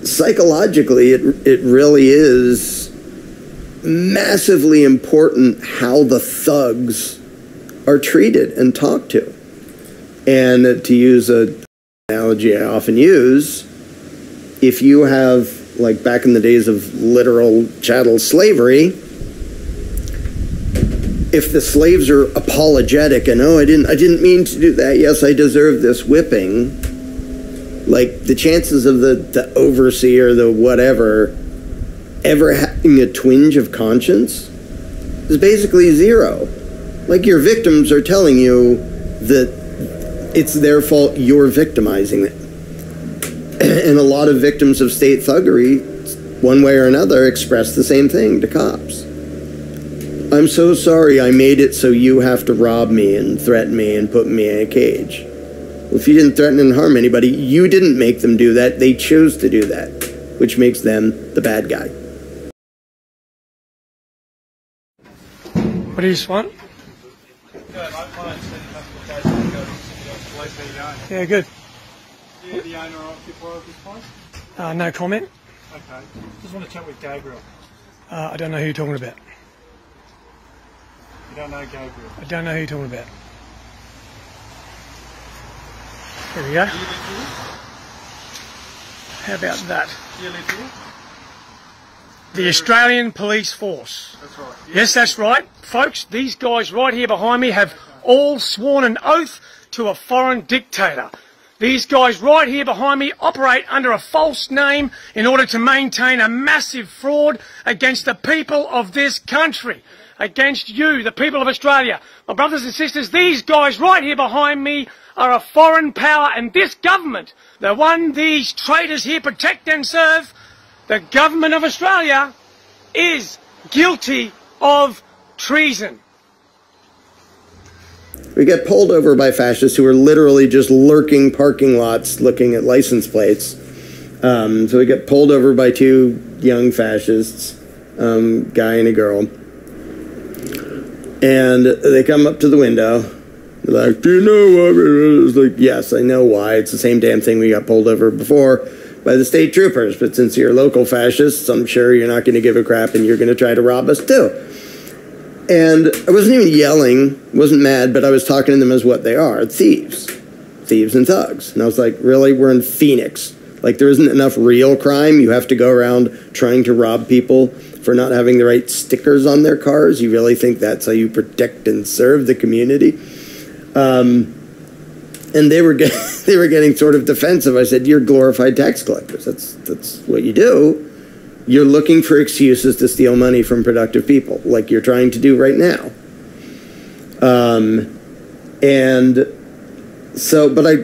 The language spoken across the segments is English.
psychologically, it really is massively important how the thugs are treated and talked to. And to use an analogy I often use, if you have, like back in the days of literal chattel slavery, if the slaves are apologetic and, oh, I didn't mean to do that, yes, I deserve this whipping, like the chances of the overseer, the whatever, ever having a twinge of conscience is basically zero. Like your victims are telling you that it's their fault, you're victimizing it. And a lot of victims of state thuggery, one way or another, express the same thing to cops. I'm so sorry I made it so you have to rob me and threaten me and put me in a cage. Well, if you didn't threaten and harm anybody, you didn't make them do that. They chose to do that, which makes them the bad guy. What do you just want? Yeah, good. You're the owner or occupier of this place? No comment. Okay. Just want to chat with Gabriel. I don't know who you're talking about. You don't know Gabriel? I don't know who you're talking about. There we go. Do you live here? How about that? Do you live here? The Australian Police Force. That's right. Yes, that's right. Folks, these guys right here behind me have all sworn an oath to a foreign dictator. These guys right here behind me operate under a false name in order to maintain a massive fraud against the people of this country, against you, the people of Australia. My brothers and sisters, these guys right here behind me are a foreign power, and this government, the one these traitors here protect and serve, the government of Australia, is guilty of treason. We get pulled over by fascists who are literally just lurking parking lots looking at license plates. So we get pulled over by two young fascists, guy and a girl. And they come up to the window. They're like, do you know what? I was like, yes, I know why. It's the same damn thing we got pulled over before by the state troopers. But since you're local fascists, I'm sure you're not going to give a crap and you're going to try to rob us too. And I wasn't even yelling, wasn't mad, but I was talking to them as what they are, thieves. Thieves and thugs. And I was like, really? We're in Phoenix. Like, there isn't enough real crime. You have to go around trying to rob people for not having the right stickers on their cars. You really think that's how you protect and serve the community? And they were getting sort of defensive. I said, you're glorified tax collectors. That's what you do. You're looking for excuses to steal money from productive people, like you're trying to do right now. And so, but I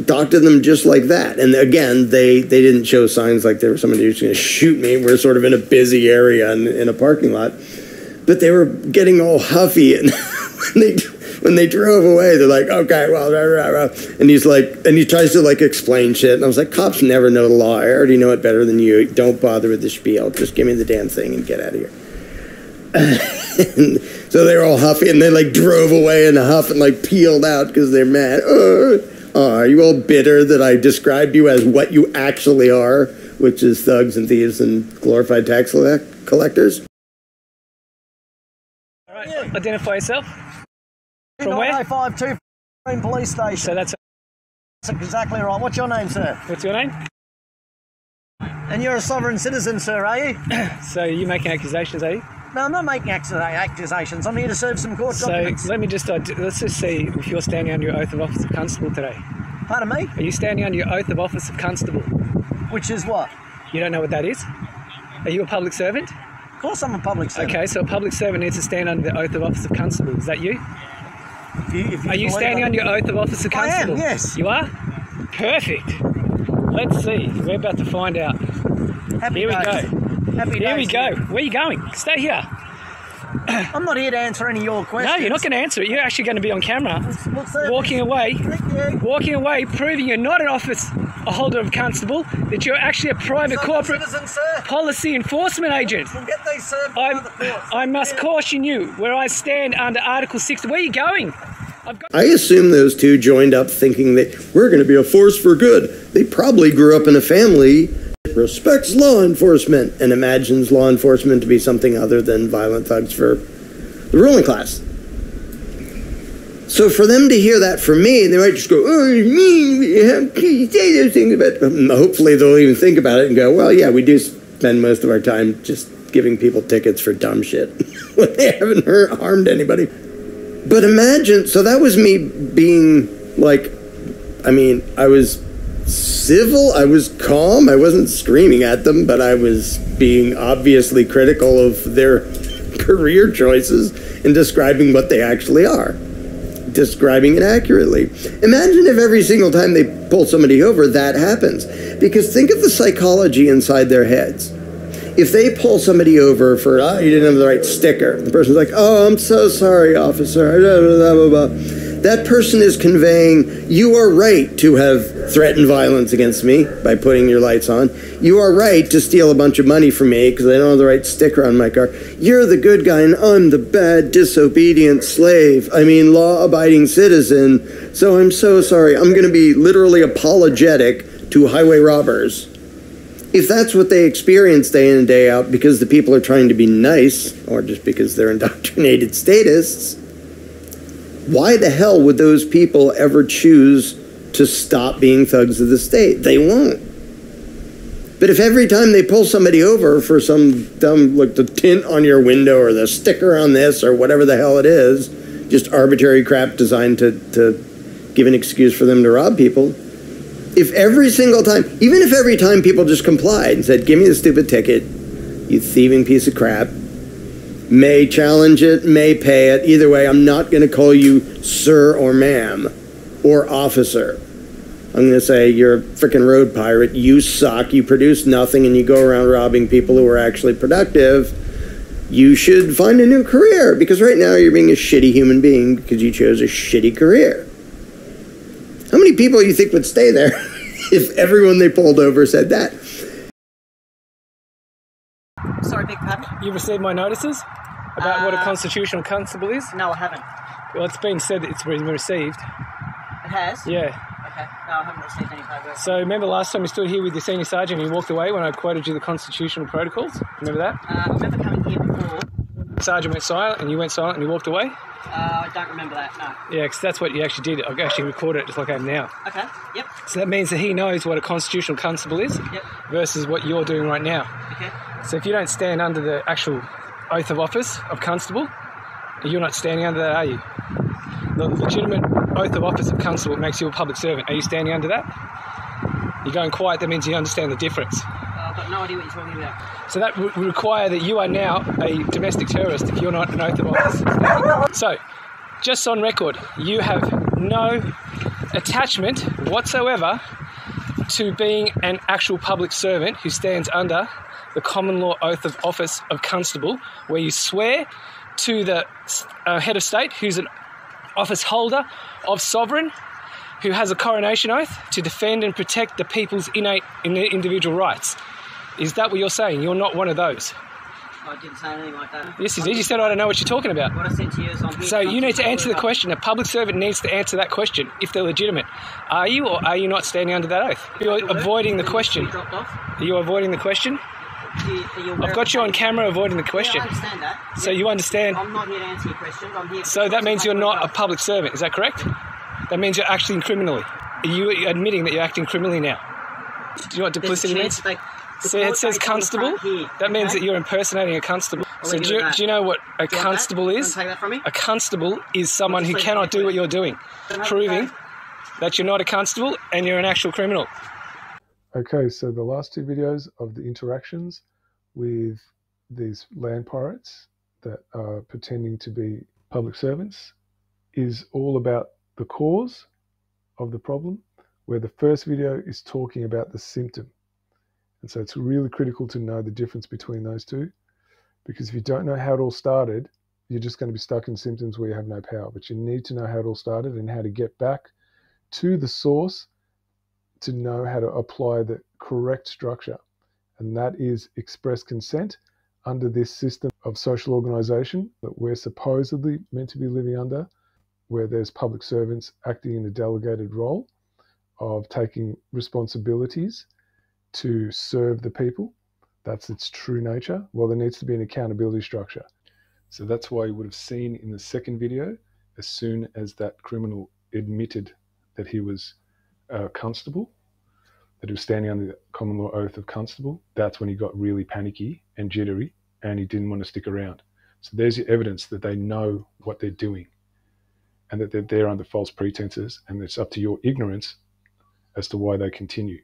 talked to them just like that. And again, they didn't show signs like there was somebody who's going to shoot me. We're sort of in a busy area in a parking lot. But they were getting all huffy, and when they drove away, they're like, okay, well, rah, rah, rah. And he's like, and he tries to like explain shit. And I was like, cops never know the law. I already know it better than you. Don't bother with the spiel. Just give me the damn thing and get out of here. And so they were all huffy, and they like drove away in a huff and like peeled out because they're mad. Are you all bitter that I described you as what you actually are, which is thugs and thieves and glorified tax collectors? All right, yeah. Identify yourself. From where? 952 police station. So that's exactly right. What's your name, sir? What's your name? And you're a sovereign citizen, sir, are you? So you're making accusations, are you? No, I'm not making accusations. I'm here to serve some court documents. So let's just see if you're standing under your oath of office of constable today. Pardon me? Are you standing under your oath of office of constable? Which is what? You don't know what that is? Are you a public servant? Of course I'm a public servant. Okay, so a public servant needs to stand under the oath of office of constable. Is that you? Are you standing on your oath of office of constable? I am, yes. You are? Perfect. Let's see. We're about to find out. Here we go. Here we go. Where are you going? Stay here. I'm not here to answer any of your questions. No, you're not going to answer it. You're actually going to be on camera. Well, walking away, proving you're not a holder of constable, that you're actually a private corporate policy enforcement agent. We'll get these served by the courts. I must caution you where I stand under Article 6. Where are you going? I assume those two joined up thinking that we're going to be a force for good. They probably grew up in a family that respects law enforcement and imagines law enforcement to be something other than violent thugs for the ruling class. So for them to hear that from me, they might just go, oh, you mean you say those things about... Hopefully they'll even think about it and go, well, yeah, we do spend most of our time just giving people tickets for dumb shit when they haven't harmed anybody. But imagine, so that was me being like, I mean, I was civil, I was calm, I wasn't screaming at them, but I was being obviously critical of their career choices and describing what they actually are. Describing it accurately. Imagine if every single time they pull somebody over, that happens. Because think of the psychology inside their heads. If they pull somebody over for, oh, you didn't have the right sticker, the person's like, oh, I'm so sorry, officer, blah, blah, blah, blah. That person is conveying, you are right to have threatened violence against me by putting your lights on. You are right to steal a bunch of money from me because I don't have the right sticker on my car. You're the good guy and I'm the bad, disobedient slave. I mean, law-abiding citizen. So I'm so sorry. I'm going to be literally apologetic to highway robbers. If that's what they experience day in and day out because the people are trying to be nice or just because they're indoctrinated statists, why the hell would those people ever choose to stop being thugs of the state? They won't. But if every time they pull somebody over for some dumb, like the tint on your window or the sticker on this or whatever the hell it is, just arbitrary crap designed to give an excuse for them to rob people, if every single time, even if every time people just complied and said, give me the stupid ticket, you thieving piece of crap, may challenge it, may pay it. Either way, I'm not going to call you sir or ma'am or officer. I'm going to say you're a freaking road pirate. You suck. You produce nothing and you go around robbing people who are actually productive. You should find a new career because right now you're being a shitty human being because you chose a shitty career. How many people you think would stay there if everyone they pulled over said that? Sorry, big pardon? You received my notices about what a constitutional constable is? No, I haven't. Well, it's been said that it's been received. It has? Yeah. Okay. No, I haven't received any paperwork. So remember last time you stood here with your senior sergeant and you walked away when I quoted you the constitutional protocols? Remember that? I remember coming here before. The sergeant went silent and you went silent and you walked away? I don't remember that, no. Yeah, because that's what you actually did. I've actually recorded it just like I am now. Okay, yep. So that means that he knows what a constitutional constable is versus what you're doing right now. Okay. So if you don't stand under the actual oath of office of constable, you're not standing under that, are you? The legitimate oath of office of constable makes you a public servant. Are you standing under that? You're going quiet, that means you understand the difference. I've got no idea what you're talking about. So that would require that you are now a domestic terrorist if you're not an oath of office. So, just on record, you have no attachment whatsoever to being an actual public servant who stands under the common law oath of office of constable, where you swear to the head of state, who's an office holder of sovereign, who has a coronation oath to defend and protect the people's innate individual rights. Is that what you're saying? You're not one of those. I didn't say anything like that. Yes, you did. You said I don't know what you're talking about. What I said to you is I'm here. So you need to answer the question. A public servant needs to answer that question if they're legitimate. Are you or are you not standing under that oath? You're avoiding the question. Are you avoiding the question? I've got you on camera avoiding the question. Yeah, I understand that. So you understand. I'm not here to answer your questions. I'm here. So that means you're not a public servant. Is that correct? That means you're acting criminally. Are you admitting that you're acting criminally now? Do you know what duplicity means? So it says constable. That means that you're impersonating a constable. So do you know what a constable is? A constable is someone who cannot do what you're doing, proving that you're not a constable and you're an actual criminal. Okay, so the last two videos of the interactions with these land pirates that are pretending to be public servants is all about the cause of the problem, where the first video is talking about the symptom. And so it's really critical to know the difference between those two, because if you don't know how it all started, you're just going to be stuck in symptoms where you have no power. But you need to know how it all started and how to get back to the source to know how to apply the correct structure. And that is express consent under this system of social organization that we're supposedly meant to be living under, where there's public servants acting in a delegated role of taking responsibilities to serve the people. That's its true nature. Well, there needs to be an accountability structure. So that's why you would have seen in the second video, as soon as that criminal admitted that he was a constable, that he was standing under the common law oath of constable, that's when he got really panicky and jittery and he didn't want to stick around. So there's your evidence that they know what they're doing and that they're there under false pretenses, and it's up to your ignorance as to why they continue.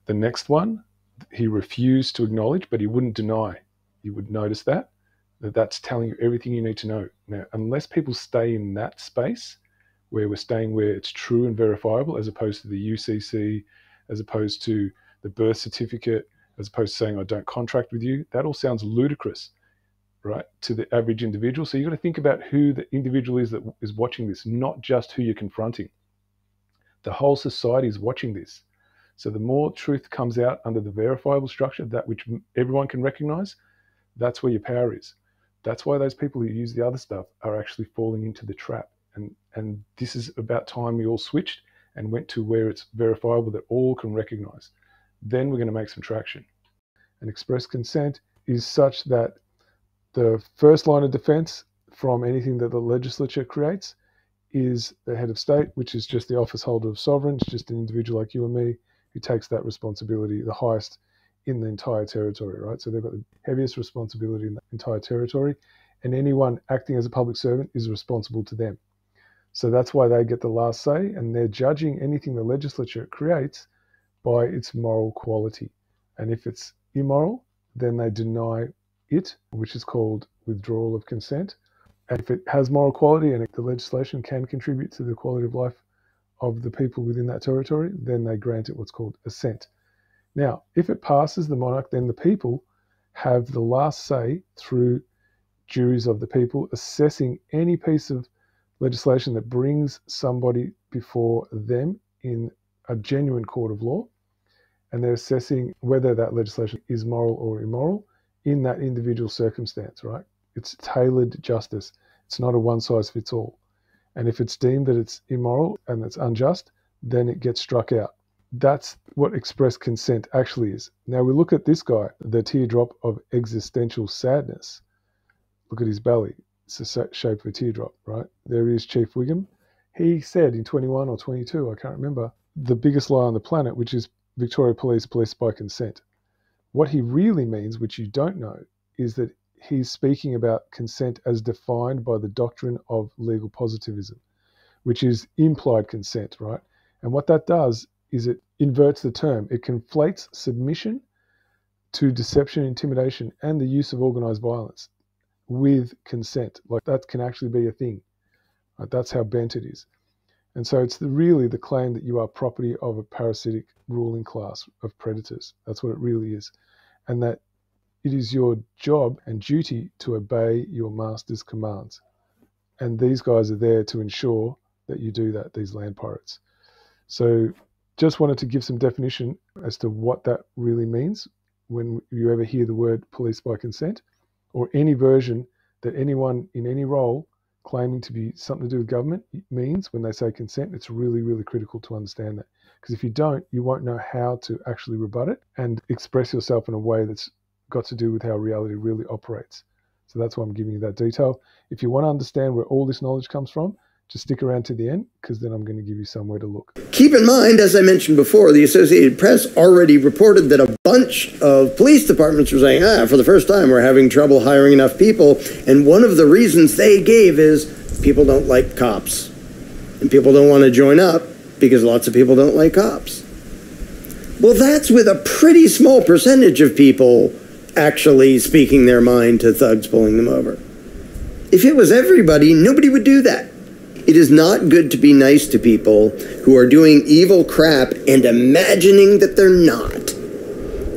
The next one, he refused to acknowledge, but he wouldn't deny. You would notice that's telling you everything you need to know. Now, unless people stay in that space where we're staying where it's true and verifiable, as opposed to the UCC, as opposed to the birth certificate, as opposed to saying, I don't contract with you, that all sounds ludicrous, right, to the average individual. So you've got to think about who the individual is that is watching this, not just who you're confronting. The whole society is watching this. So the more truth comes out under the verifiable structure, that which everyone can recognize, that's where your power is. That's why those people who use the other stuff are actually falling into the trap. And this is about time we all switched and went to where it's verifiable that all can recognize. Then we're going to make some traction. And express consent is such that the first line of defense from anything that the legislature creates is the head of state, which is just the office holder of sovereign. It's just an individual like you and me who takes that responsibility, the highest in the entire territory, right? So they've got the heaviest responsibility in the entire territory, and anyone acting as a public servant is responsible to them. So that's why they get the last say, and they're judging anything the legislature creates by its moral quality. And if it's immoral, then they deny it, which is called withdrawal of consent. And if it has moral quality and the legislation can contribute to the quality of life of the people within that territory, then they grant it what's called assent. Now, if it passes the monarch, then the people have the last say through juries of the people assessing any piece of legislation that brings somebody before them in a genuine court of law, and they're assessing whether that legislation is moral or immoral in that individual circumstance, right? It's tailored justice. It's not a one-size-fits-all. And if it's deemed that it's immoral and it's unjust, then it gets struck out. That's what express consent actually is. Now we look at this guy, the teardrop of existential sadness. Look at his belly. It's the shape of a teardrop, right? There is Chief Wiggum. He said in 21 or 22, I can't remember, the biggest lie on the planet, which is Victoria Police by consent. What he really means, which you don't know, is that he's speaking about consent as defined by the doctrine of legal positivism, which is implied consent, right? And what that does is it inverts the term. It conflates submission to deception, intimidation, and the use of organized violence with consent. Like that can actually be a thing. Right? That's how bent it is. And so it's really the claim that you are property of a parasitic ruling class of predators. That's what it really is. And that it is your job and duty to obey your master's commands. And these guys are there to ensure that you do that, these land pirates. So just wanted to give some definition as to what that really means when you ever hear the word police by consent, or any version that anyone in any role claiming to be something to do with government means when they say consent. It's really, really critical to understand that. Because if you don't, you won't know how to actually rebut it and express yourself in a way that's got to do with how reality really operates. So that's why I'm giving you that detail. If you want to understand where all this knowledge comes from, just stick around to the end, because then I'm going to give you somewhere to look. Keep in mind, as I mentioned before, the Associated Press already reported that a bunch of police departments were saying, for the first time, we're having trouble hiring enough people. And one of the reasons they gave is people don't like cops. And people don't want to join up because lots of people don't like cops. Well, that's with a pretty small percentage of people actually speaking their mind to thugs pulling them over. If it was everybody, nobody would do that. It is not good to be nice to people who are doing evil crap and imagining that they're not.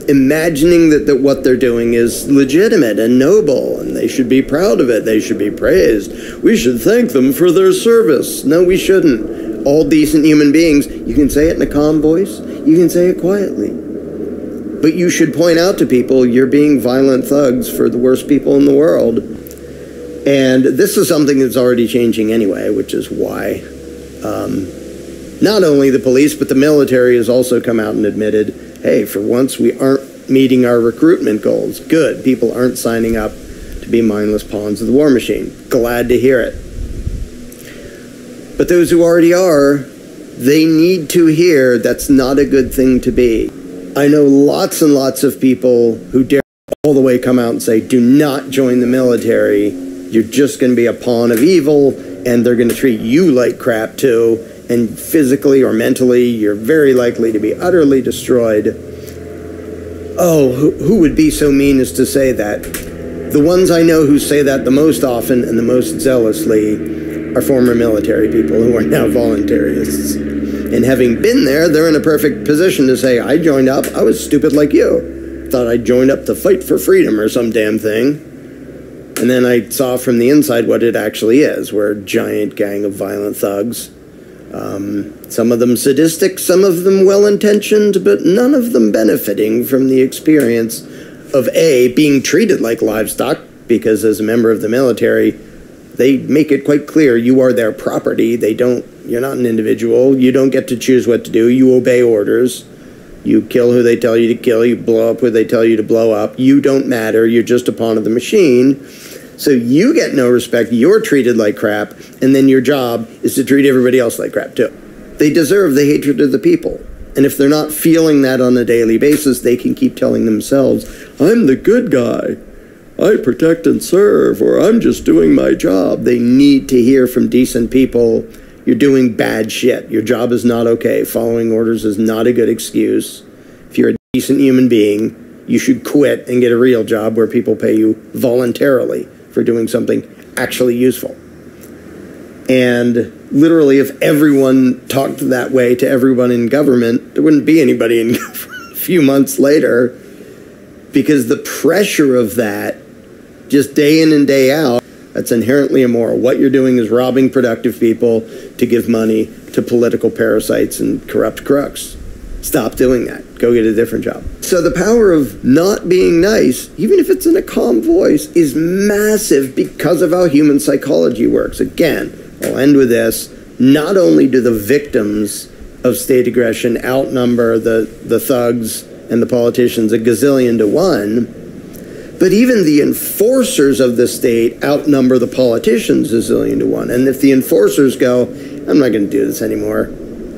Imagining that what they're doing is legitimate and noble, and they should be proud of it. They should be praised. We should thank them for their service. No, we shouldn't. All decent human beings, you can say it in a calm voice. You can say it quietly. But you should point out to people you're being violent thugs for the worst people in the world. And this is something that's already changing anyway, which is why not only the police, but the military has also come out and admitted hey, for once we aren't meeting our recruitment goals. Good. People aren't signing up to be mindless pawns of the war machine. Glad to hear it. But those who already are, they need to hear that's not a good thing to be. I know lots and lots of people who dare all the way come out and say, do not join the military. You're just going to be a pawn of evil, and they're going to treat you like crap too. And physically or mentally, you're very likely to be utterly destroyed. Oh, who would be so mean as to say that? The ones I know who say that the most often and the most zealously are former military people who are now voluntarists. And having been there, they're in a perfect position to say, I joined up, I was stupid like you. Thought I joined up to fight for freedom or some damn thing. And then I saw from the inside what it actually is. We're a giant gang of violent thugs. Some of them sadistic, some of them well-intentioned, but none of them benefiting from the experience of A, being treated like livestock, because as a member of the military, they make it quite clear you are their property. You're not an individual. You don't get to choose what to do. You obey orders. You kill who they tell you to kill. You blow up who they tell you to blow up. You don't matter. You're just a pawn of the machine. So you get no respect. You're treated like crap. And then your job is to treat everybody else like crap too. They deserve the hatred of the people. And if they're not feeling that on a daily basis, they can keep telling themselves, I'm the good guy. I protect and serve, or I'm just doing my job. They need to hear from decent people, you're doing bad shit. Your job is not okay. Following orders is not a good excuse. If you're a decent human being, you should quit and get a real job where people pay you voluntarily for doing something actually useful. And literally, if everyone talked that way to everyone in government, there wouldn't be anybody in government a few months later, because the pressure of that, just day in and day out, that's inherently immoral. What you're doing is robbing productive people to give money to political parasites and corrupt crooks. Stop doing that. Go get a different job. So the power of not being nice, even if it's in a calm voice, is massive because of how human psychology works. Again, I'll end with this. Not only do the victims of state aggression outnumber the thugs and the politicians a gazillion to one, but even the enforcers of the state outnumber the politicians a zillion to one. And if the enforcers go, I'm not going to do this anymore.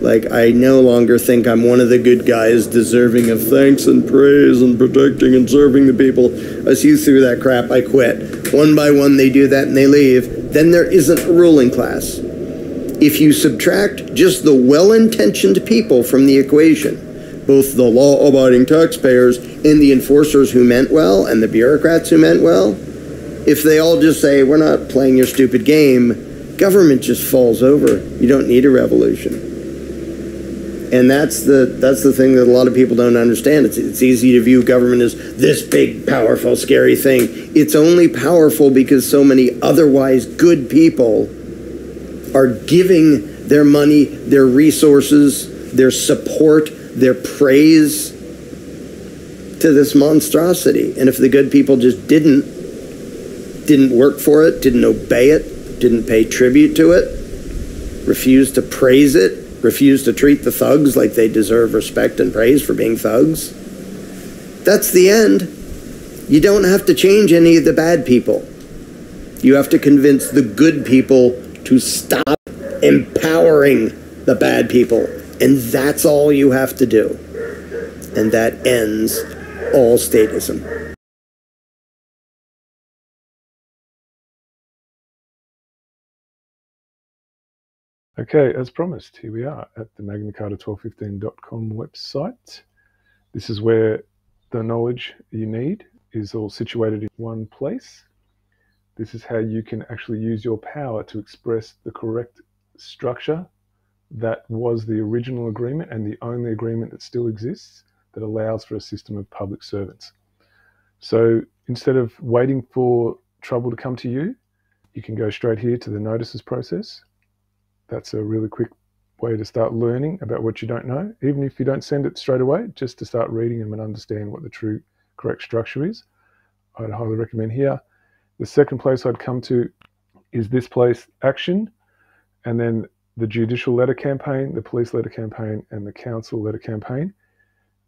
Like, I no longer think I'm one of the good guys deserving of thanks and praise and protecting and serving the people. I see you through that crap, I quit. One by one they do that and they leave. Then there isn't a ruling class. If you subtract just the well-intentioned people from the equation, both the law-abiding taxpayers and the enforcers who meant well and the bureaucrats who meant well, if they all just say, we're not playing your stupid game, government just falls over. You don't need a revolution. And that's the thing that a lot of people don't understand. It's easy to view government as this big, powerful, scary thing. It's only powerful because so many otherwise good people are giving their money, their resources, their support, their praise to this monstrosity. And if the good people just didn't work for it, didn't obey it, didn't pay tribute to it, refused to praise it, refused to treat the thugs like they deserve respect and praise for being thugs, that's the end. You don't have to change any of the bad people. You have to convince the good people to stop empowering the bad people. And that's all you have to do. And that ends all statism. Okay, as promised, here we are at the magnacarta1215.com website. This is where the knowledge you need is all situated in one place. This is how you can actually use your power to express the correct structure that was the original agreement and the only agreement that still exists that allows for a system of public servants. So instead of waiting for trouble to come to you, you can go straight here to the notices process. That's a really quick way to start learning about what you don't know, even if you don't send it straight away, just to start reading them and understand what the true correct structure is. I'd highly recommend here. The second place I'd come to is this place, action, and then the judicial letter campaign, the police letter campaign, and the council letter campaign.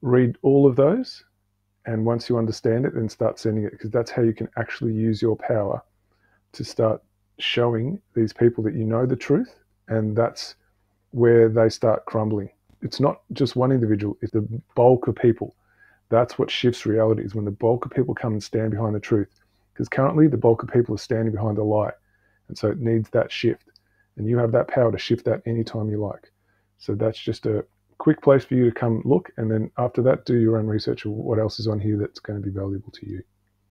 Read all of those, and once you understand it, then start sending it, because that's how you can actually use your power to start showing these people that you know the truth, and that's where they start crumbling. It's not just one individual, it's the bulk of people. That's what shifts reality, is when the bulk of people come and stand behind the truth. Because currently the bulk of people are standing behind the lie. And so it needs that shift. And you have that power to shift that anytime you like. So that's just a quick place for you to come look. And then after that, do your own research of what else is on here that's going to be valuable to you.